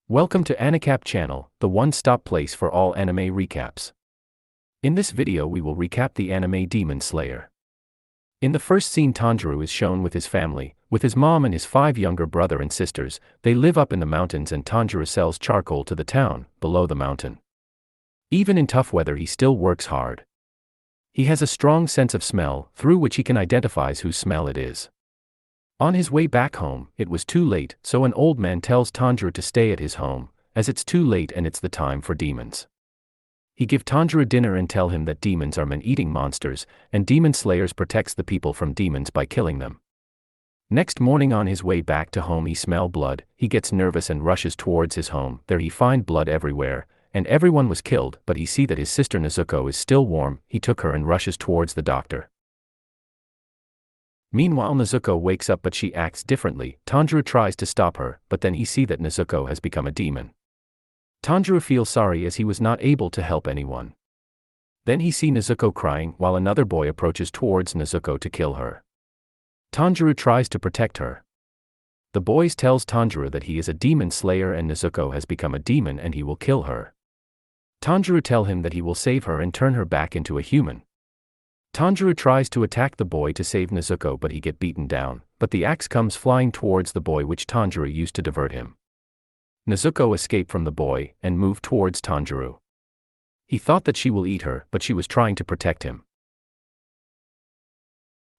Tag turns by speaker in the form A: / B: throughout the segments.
A: Welcome to Anicap channel, the one-stop place for all anime recaps. In this video we will recap the anime Demon Slayer. In the first scene, Tanjiro is shown with his family, with his mom and his 5 younger brother and sisters. They live up in the mountains and Tanjiro sells charcoal to the town, below the mountain. Even in tough weather he still works hard. He has a strong sense of smell, through which he can identify whose smell it is. On his way back home, it was too late, so an old man tells Tanjiro to stay at his home, as it's too late and it's the time for demons. He give Tanjiro dinner and tell him that demons are man-eating monsters, and demon slayers protects the people from demons by killing them. Next morning on his way back to home he smell blood, he gets nervous and rushes towards his home. There he find blood everywhere, and everyone was killed, but he see that his sister Nezuko is still warm. He took her and rushes towards the doctor. Meanwhile Nezuko wakes up but she acts differently. Tanjiro tries to stop her, but then he see that Nezuko has become a demon. Tanjiro feels sorry as he was not able to help anyone. Then he see Nezuko crying while another boy approaches towards Nezuko to kill her. Tanjiro tries to protect her. The boys tells Tanjiro that he is a demon slayer and Nezuko has become a demon and he will kill her. Tanjiro tell him that he will save her and turn her back into a human. Tanjiro tries to attack the boy to save Nezuko but he get beaten down, but the axe comes flying towards the boy which Tanjiro used to divert him. Nezuko escaped from the boy and moved towards Tanjiro. He thought that she will eat her, but she was trying to protect him.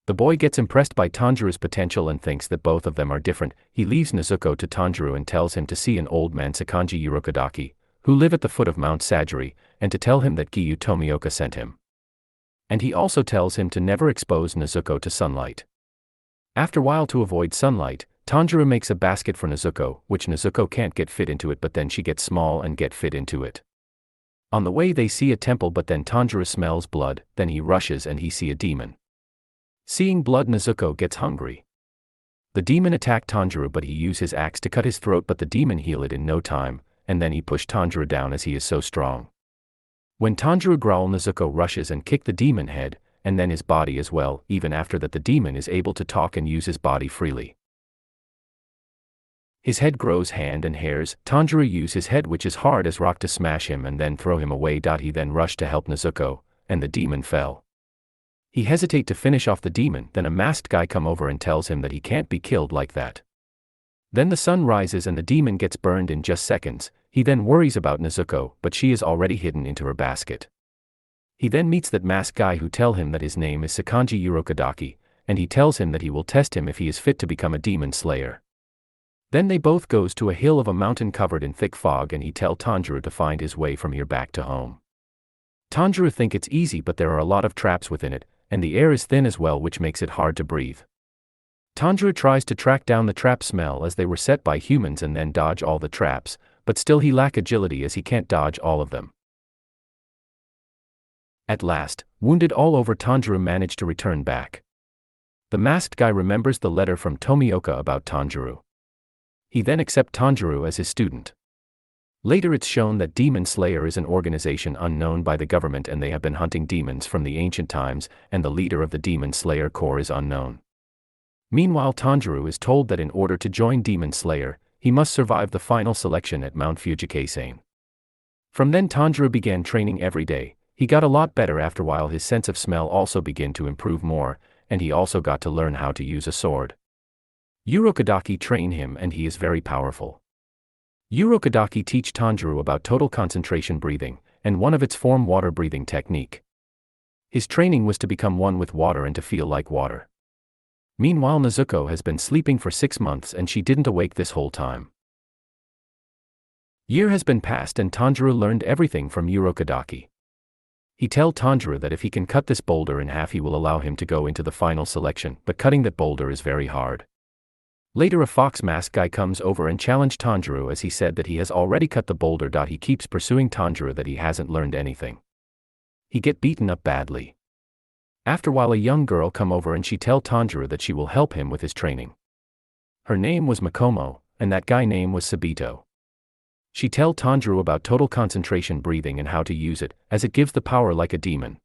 A: The boy gets impressed by Tanjiro's potential and thinks that both of them are different. He leaves Nezuko to Tanjiro and tells him to see an old man Sakanji Urokodaki, who live at the foot of Mount Sajiri, and to tell him that Giyu Tomioka sent him. And he also tells him to never expose Nezuko to sunlight. After a while, to avoid sunlight, Tanjiro makes a basket for Nezuko, which Nezuko can't get fit into it, but then she gets small and get fit into it. On the way they see a temple, but then Tanjiro smells blood, then he rushes and he see a demon. Seeing blood, Nezuko gets hungry. The demon attack Tanjiro but he use his axe to cut his throat, but the demon heal it in no time, and then he push Tanjiro down as he is so strong. When Tanjiro growl, Nezuko rushes and kick the demon head, and then his body as well. Even after that the demon is able to talk and use his body freely. His head grows hand and hairs. Tanjiro use his head which is hard as rock to smash him and then throw him away. He then rushed to help Nezuko, and the demon fell. He hesitate to finish off the demon, then a masked guy come over and tells him that he can't be killed like that. Then the sun rises and the demon gets burned in just seconds. He then worries about Nezuko, but she is already hidden into her basket. He then meets that masked guy who tell him that his name is Sakanji Urokodaki, and he tells him that he will test him if he is fit to become a demon slayer. Then they both goes to a hill of a mountain covered in thick fog and he tell Tanjiro to find his way from here back to home. Tanjiro think it's easy but there are a lot of traps within it, and the air is thin as well which makes it hard to breathe. Tanjiro tries to track down the trap smell as they were set by humans and then dodge all the traps, but still he lack agility as he can't dodge all of them. At last, wounded all over, Tanjiro managed to return back. The masked guy remembers the letter from Tomioka about Tanjiro. He then accepts Tanjiro as his student. Later it's shown that Demon Slayer is an organization unknown by the government and they have been hunting demons from the ancient times, and the leader of the Demon Slayer Corps is unknown. Meanwhile Tanjiro is told that in order to join Demon Slayer, he must survive the final selection at Mount Fujikase. From then Tanjiro began training every day. He got a lot better. After a while his sense of smell also began to improve more, and he also got to learn how to use a sword. Urokodaki train him and he is very powerful. Urokodaki teach Tanjiro about total concentration breathing, and one of its form water breathing technique. His training was to become one with water and to feel like water. Meanwhile Nezuko has been sleeping for 6 months and she didn't awake this whole time. Year has been passed and Tanjiro learned everything from Urokodaki. He tell Tanjiro that if he can cut this boulder in half he will allow him to go into the final selection, but cutting that boulder is very hard. Later a fox mask guy comes over and challenged Tanjiro as he said that he has already cut the boulder. He keeps pursuing Tanjiro that he hasn't learned anything. He get beaten up badly. After a while a young girl come over and she tell Tanjiro that she will help him with his training. Her name was Makomo, and that guy name was Sabito. She tell Tanjiro about total concentration breathing and how to use it, as it gives the power like a demon.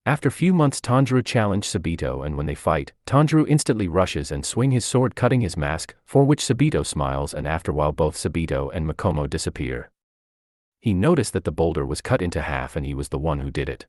A: After few months, Tanjiro challenged Sabito, and when they fight, Tanjiro instantly rushes and swings his sword, cutting his mask, for which Sabito smiles, and after a while both Sabito and Makomo disappear. He noticed that the boulder was cut into half and he was the one who did it.